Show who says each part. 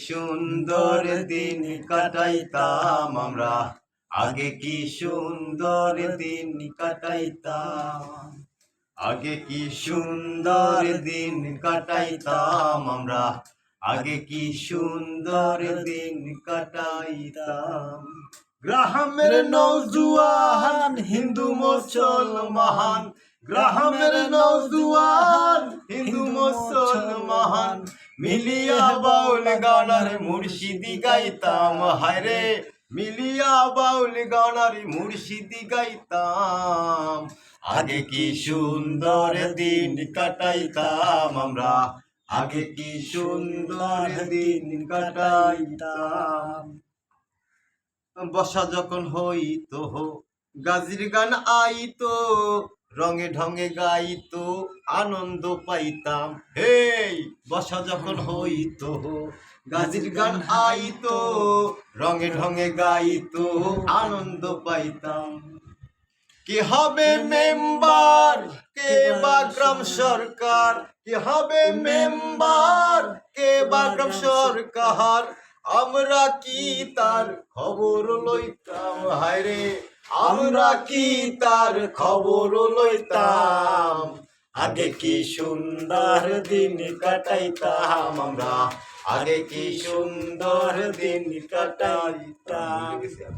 Speaker 1: সুন্দর দিন কাটাইতাম আমরা, আগে কি সুন্দর দিন কাটাইতাম, আগে কি সুন্দর দিন কাটাইতাম আমরা, আগে কি সুন্দর দিন কাটাইতাম। গ্রামের নওজোয়ান হিন্দু মুসলমান, গ্রামের নওজোয়ান হিন্দু মুসলমান, মিলিয়া বাউল গানার মুর্শিদি গাইতাম, হায়রে মিলিয়া বাউল গানার মুর্শিদি গাইতাম। আগে কি সুন্দর দিন কাটাইতাম আমরা, আগে কি সুন্দর দিন কাটাইতাম। বর্ষা যখন হইতো গাজির গান আইতো, রঙে ঢঙে গাইতো আনন্দ পাইতাম। হেই বর্ষা যখন হইতো গাজির গান আইতো, রঙে ঢঙে গাইতো আনন্দ পাইতাম। কি হবে মেম্বার, কে বা গ্রাম সরকার, কি হবে মেম্বার, কে বা গ্রাম সরকার, আমরা কি তার খবর লইতাম, হায়রে আমরা কি তার খবর লইতাম। আগে কি সুন্দর দিন কাটাইতাম আমরা, আগে কি সুন্দর দিন কাটাইতাম।